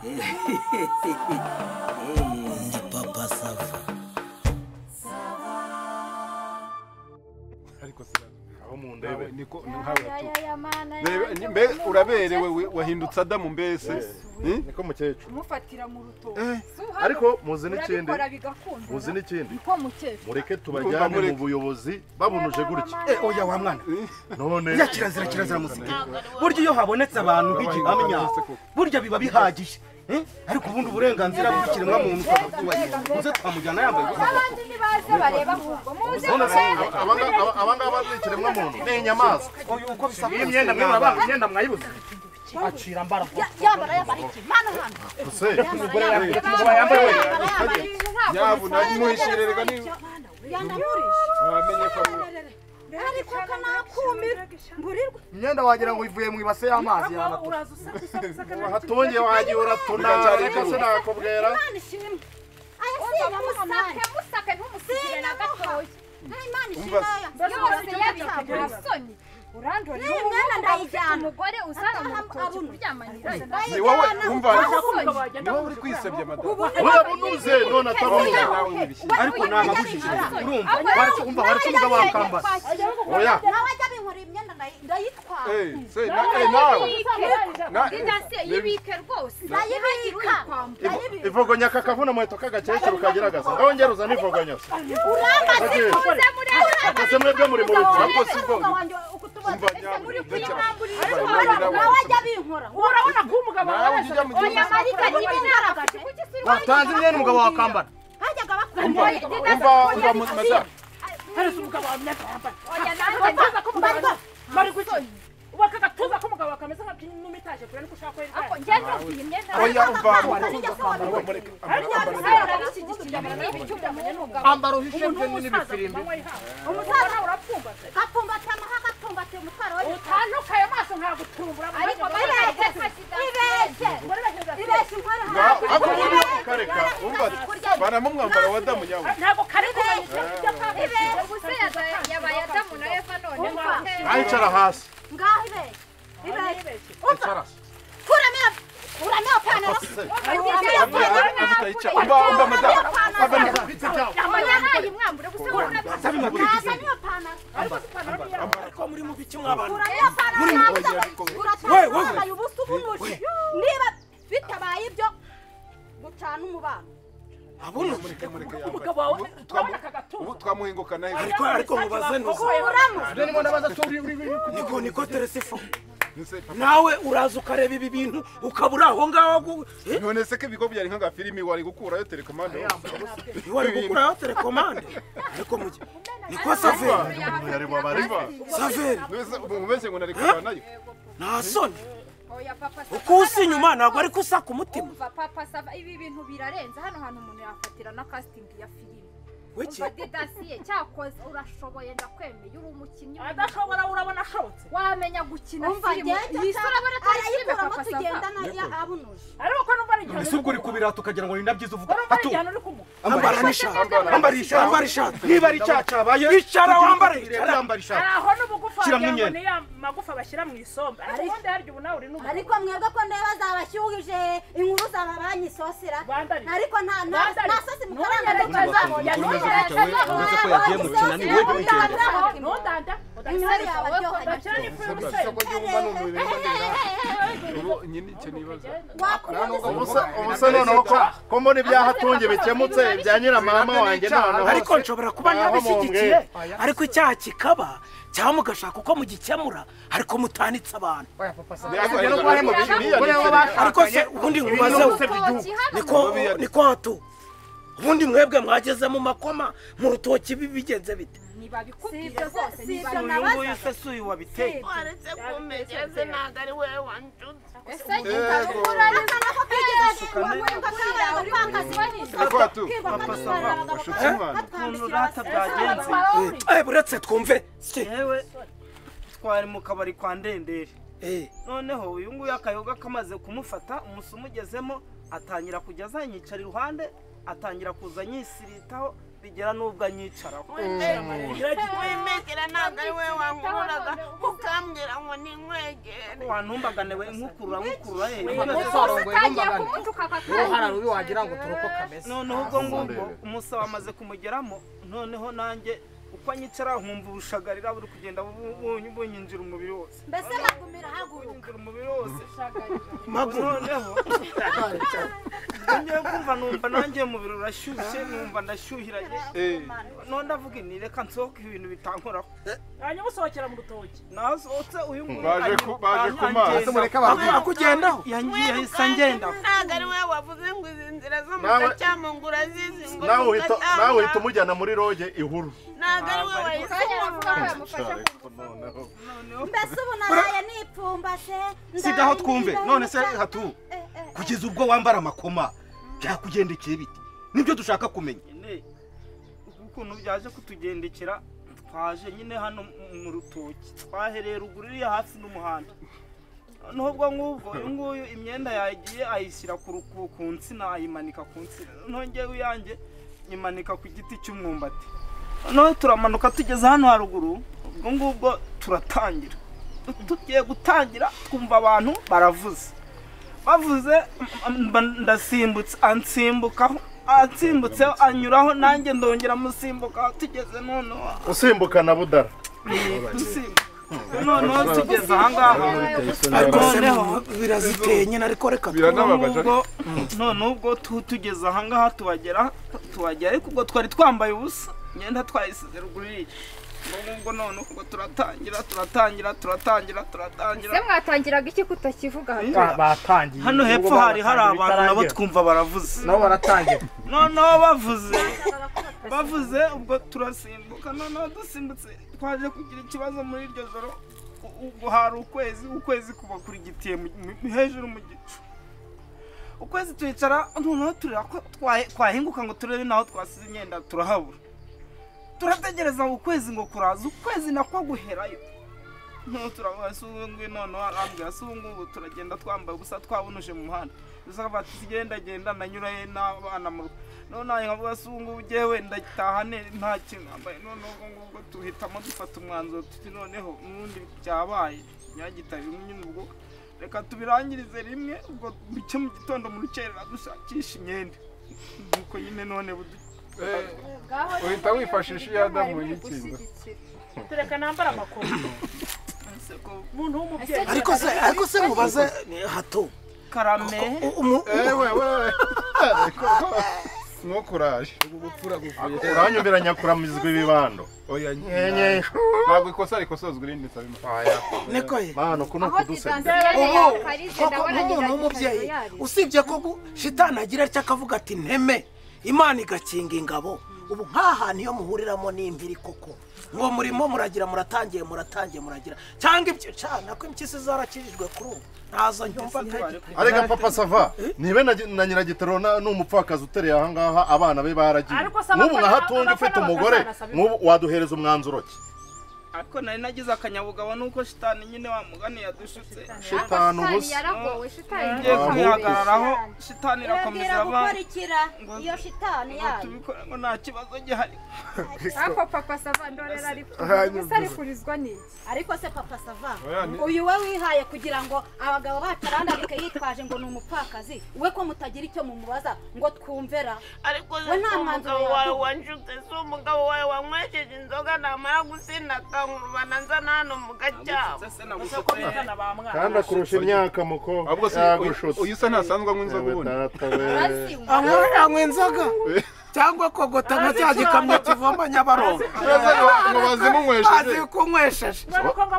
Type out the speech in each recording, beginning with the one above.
Ndi papa Sava. Ariko sira aho mu ndebe niko nkawe Aya mbe uraberewe wahindutse Adamu mbese niko mukecuru mufatira mu ruto ariko muzi n'ikindi muzi n'ikindi mureke tubajyane mu buyobozi babunuje gutya oya wa mwana none ya kirazira musika burya iyo habonetse abantu b'igihamya burya biba bihagije ariko ubundi uburenganzira bw'ikiremwa muntu uze twamujyana yambaye abandi nibaze bareba ahubwo muze abangaba b'ikiremwa muntu ni inyamaswa uko bisaba imyenda imyenda mwayibuze acira mbara yambara iki mana hano use umugore yambaye yabu namuhishirerega ni yandamurisha wamenye ko ariko kanakumira mburirwa imyenda wagira ngo ivuye mu ibase y'amazi y'amato hatonye wagiye uratuna reka se nakubwera musake ntumusigire na gatoya yose yabitabura soni urandori umugore usanga mu rutoki kuryamanira ni wowe umva ni wowe uri kwisebya madamu urabunuze none atabuze ariko nagabujije urumva waretse umugabo wakambara oya nawe ajya binkora imyenda ndayitwara nawe ndase yibike rwose ndayibika ivogonya kakavuna muheto kagakecuru kageragaza ngongera uzana ivogonya uramaze kuza muri akase mwebwe muri mu rugo ariko sibwo nawe ajya binkora urabona ko umugabo oya marika n'ibinaragati watanze imyenda umugabo wakambara hajyaga umva madamu harese umugabo wamyaka yambara oya nanjye bari gusoni ubaka gatuza ko umugabo wakameze nka n'imitaje kure niko ushaka kwera ako njye ntugiye imyenda oya umva ambara uhishemwe n'ibifirimbi umusaza urapfumbase gapfumbate amaha gapfumbate umutwaro we utanuka ayo maso nkagutumbura ariko ibeshye inkora ako muri kareka umva banamo umwambaro wa Adamu nyawe ntabwo kari kumenya ibeshye ubuse yabaye Adamu na Eva none ayicara hasi ngaho ibeshye umva uramya panaro umva madamu yahaye umwambaro gusa niyo panaro ariko muri mu biki mwabana uramya panaro uratwara ubusa ubunuje niba bitabaye ibyo gucana umubano abuno umugabo wawe ubu twamuhingukana ariko mubaze nuko uramo ndabaza niko teresifo nawe uraza ukareba ibi bintu ukabura aho ngaho none se ko ibigo byari nka filimi wari gukurayo telekomande wari gukurayo telekomande ariko mujye niko saveri yari babariva saveri umubeshye ngo nari kubanayo nta soni oya papa uko usa inyuma ntabwo ari kusa ku mutima umva papa sava ibi bintu birarenze hano hantu umuntu yafatira na casting ya filimi wiki umva didasiye cyakoze urashoboye ndakwemeye uri umukinnyi adashobora urabona ashobotse wamenya gukina filimi iyi sura bara tarayikura papa tugendana ya abunuje ariko ko numva ari ese ubwo uri kubirata ukagira ngo ni nabyiza uvuga atu ambara ishati niba ari cyacabaye icara wambare ambara ishati aho n'ubugufa cyangwa ya magufa bashyira mu isombe ariko ubundi harya ubu nawe uri n'ubu ariko mwebwe ko ndeba zabashyuhije inkuru zaba banyisosira ariko nta sosi mukaranga uretse ko yagiye mu kinani we wikende ntundanda inkuru yabaryohanye ubuse noneho ko mbona ibyahatunge bikemutse ibya nyiramama wanjye noneho ariko nshobora kuba ntabishyigikiye ariko icyaha kikaba cyangwa mugashaka uko mugikemura ariko mutanitse abantu ariko se ubundi nkubazeho niko hatu ubundi mwebwe mwageze mu makoma mu rutoki bigenze bite ntibabikubwire rwose uyu se si uyu wabiteye waretse kumegeze ntabwo ari wowe wanjutse ese ngitabukura buretse twumve yewe twari mu kabari kwa Ndendere noneho uyu nguyu akayoga kamaze kumufata umusuma ugezemo atangira kujya azanyicara iruhande atangira kuza nyisiritaho bigera n'ubwo anyicaraho wimekera ntabwo ari we wankururaga ukambwira ngo ninkwegere wantumbaga we nkukurura uruhara rubi wagira ngo turuko kameze noneho ubwo ngubwo umusaba amaze kumugeramo noneho nanjye uko anyicara nkumva ubushagarira buri kugenda bunyinjira umubiri wose mbese magumira haguruka umubiri wose noneho ngiye kumva numva nanjye umubiri urashyushye numva ndashyuhiranye none ndavuga ni reka nsohoke ibintu bitankoraho hanyuma usohokera mu rutoki nasohotse uyu nguyu baje ku mazi mureka bakugendaho yangiye ahise ngenda ntabwo ari we wavuze ngo izi nzira zo mu gacyamo ngo urazizi ngo nawe uhita umujyana muri roge ihuru ntabwo ari we wayisohora mbese ubu naraye nipfumbase sigaho twumve none se hatu kugeza ubwo wambara amakoma byakugendekeye biti nibyo dushaka kumenya ukuntu byaje kutugendekera twaje nyine hano mu rutoki twahereye ruguru iriya hafi n'umuhanda nubwo ngubwo uyu nguyu imyenda yagiye ayishyira ku nsina ayimanika ku nsina nongeye uyanjye nyimanika ku giti cy'umwumbati noneho turamanuka tugeze hano haruguru ubwo ngubwo turatangira tugiye gutangira twumva abantu baravuze bavuze ndasimbutse ansimbutse anyuraho nanjye ndongera musimbuka tugeze noneho usimbuka na budara noneho tugeze ahangaha noneho biraziteye nyine ariko reka noneho ubwo tugeze ahangaha tuhagera ariko ubwo twari twambaye ubusa imyenda twayisize ruguru iriya ubwo none ubwo turatangira se mwatangiraga iki kutakivuga batangiye hano hepfo hari abantu nabo twumva baravuze nabo baratangira noneho bavuze ubwo turasimbuka noneho dusimbutse twaje kugira ikibazo muri iryo joro ubwo hari ukwezi kuba kurigitiye hejuru mu gicu ukwezi twicara noneho tureba ko twahinguka ngo turebe naho twasize imyenda turahabura turategereza ukwezi ngo kuraza ukwezi nako guherayo no turabaye sungu none arambwira sungu turagenda twambaye gusa twabunuje mu muhanda dusaka bati genda nanyuraye n'abana mu none nkavuga sungu jewe ndagitahane nta kintu nambaye none ubwo tuhitamo dufata umwanzuro tuti noneho n'undi byabaye nyagitaye nyine ubwo reka tubirangirize rimwe ubwo bice mu gitondo mu rukerera dushakisha imyenda nuko nyine none uhita wifashisha iya Adamu y'ikinda tureka nambara amakoma umuntu w'umubyeyi ariko se mubaze hato karame nkokuraje uranyumvira nyakuramizwa ibibando ntabwo ikosa rikosozwa irindi nsabima niko ye mano kuno kudusebya nk'umuntu w'umubyeyi usibye ko shitani agira atya akavuga ati nteme imana igakinga ingabo ubu nk'ahantu iyo muhuriramo n'impiri koko ngo murimo muragira muratangiye muragira cyangwa ibyo cyane ko impyisi zarakijijwe kuri ubu ntazo nyumva arega papa sava nibe na nyiragitero n'umupfakazi utereye ahangaha abana be baragiye nk'ubu nka hatunga ufite umugore nk'ubu waduhereza umwanzuro ki ariko nari nagize akanyabugabo nuko shitani nyine wa mugani yadushutse shitani ubusa yaragowe shitani ngiye kwihagararaho shitani irakomeza gukurikira iyo shitani yayo tubikora ngo nta kibazo gihari ako papa sava ndorera ari kurizwa n'iki ariko se papa sava uyu we wihaye kugira ngo abagabo batarandabike yitwaje ngo ni umupfakazi we ko mutagira icyo mumubaza ngo twumvera ariko se umugabo wawe wanjutse se umugabo wawe wanywesheje inzoga namara gusinda ngurubana nzana hano mu gacyabo kandi akurusha imyaka mukobwa ahubwo se uyu se ntasanzwe anywa inzoga ubundi anywa inzoga cyangwa kogota nka cya gikamyo kivoma Nyabarongo ngo bazimunywesheje azi kunywesheje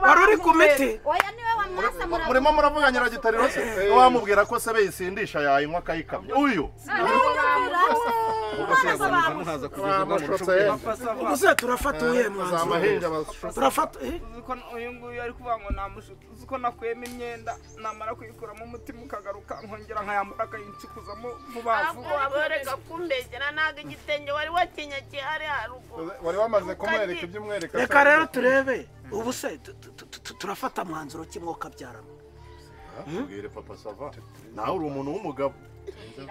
wari uri ku miti oya niwe wamwasa murimo muravuga nyiragitariro se wamubwira ko se beyisindisha yayinywa akayikamya uyu ubuse turafata uye mwanzuro turafata uyu nguyu ari kuvuga ngo namushuti uzi ko nakuyemo imyenda namara kuyikuramo umutima ukagaruka nkongera nkayambara akayinshikuzamo vuba vuba waboreka kumbegera ntabwo igitenge wari wakinyakiye hari haruguru wari wamaze kumwereka ibyo umwereka reka rero turebe ubuse turafata mwanzuro kimwe ukabyaramo tubwire papa sava nawe uri umuntu w'umugabo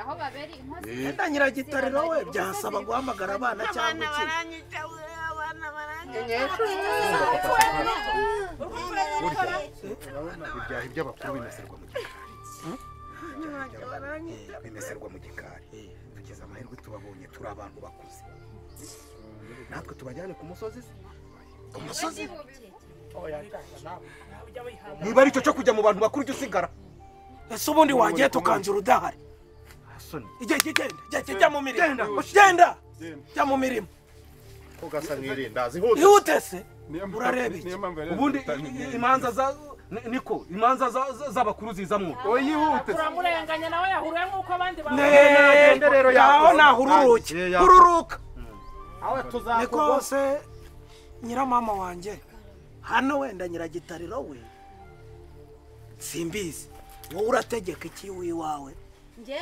aho baberi inkozi wenda nyiragitariro we byasaba guhamagara abana cyangwa iki ibyaha iby'abakuru bimeserwa mu gikari tugeze amahirwe tubabonye turi abantu bakuze natwe tubajyane ku musozi ku musozi niba ari cyo cyo kujya mu bantu bakuru ujya usigara ese ubundi wagiye tukanzura udahari jya mu mirimo jya mu mirimo ugasa nk'irindazi ihute se urareba iki ubundi imanza za niko imanza z'abakuru zizamwo oyihute turamurenganya nawe yahuruye nk'uko abandi bagende rero yaho nahururuke hururuka niko se nyiramama wanjye hano wenda nyiragitariro we simbizi wowe urategeka iki wiwawe njye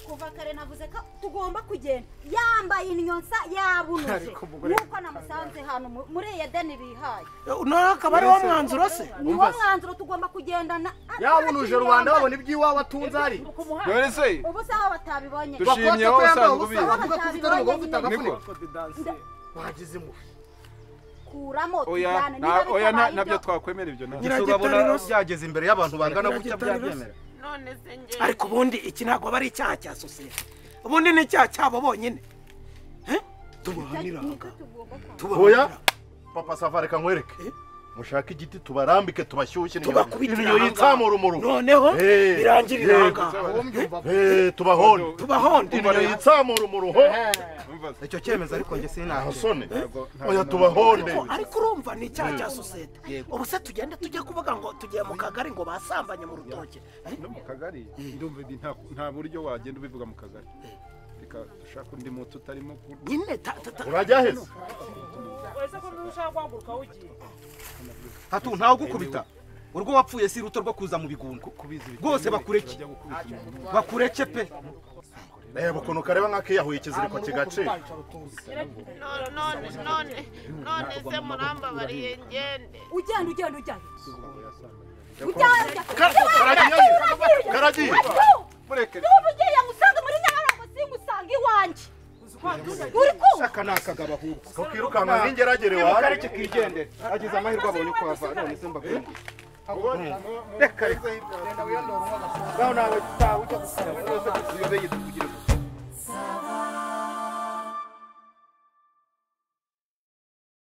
kuva kare navuze ko tugomba kugenda yambaye inyonsa yabunuje nuko namusanze hano muri Edeni bihaye none akaba ari wo mwanzuro se ni wo mwanzuro tugomba kugendana yabunuje rubanda babona iby'iwawe atunze ari none se ubu se aho batabibonye dushimye wowe usanzwe ubizi wagize impuhwe kuramo oya nabyo twakwemera ibyo urabona byageze imbere y'abantu bangana gutya byabyemera ariko ubundi iki ntabwo aba ari icyaha cya sosiyete ubundi ni icyaha cyabo bonyine tubahaniraga oya papa Sava reka nkwereke mushaka igiti tubarambike tubashyushye tubakubitira yitsamura umurugo noneho birangirira tubahonde ibyo yitsamura umuruho icyo cyemezo ariko njye sinahasone oya tubahonde ariko urumva ni icyaha cya sosiyete ubu se tugende tujye kuvuga ngo tugiye mu kagari ngo basambanye mu rutoke no mu kagari ndumva nta buryo wagenda ubivuga mu kagari reka dushaka undi muti utarimo nyine urajya heza wese ko ushaka guhaguruka ugiye hatu ntawe gukubita urwo wapfuye si ruto rwo kuza mu bigundu rwose bakureke pe reba ukuntu kareba nk'akiyahuye ikiziriko kigace none se murambabariye ngende ugenda karagiye n'ubu ugiye musanga muri Nyabarongo singusanga iwanjye uri shaka nakagaba ahubwo ukirukanka nk'ingeragere wawe kareke kigendere agize amahirwe abonye ko ava none se mbakuru reka reka nawe tawe ujya gusaba rwose kuziyobeye tukugira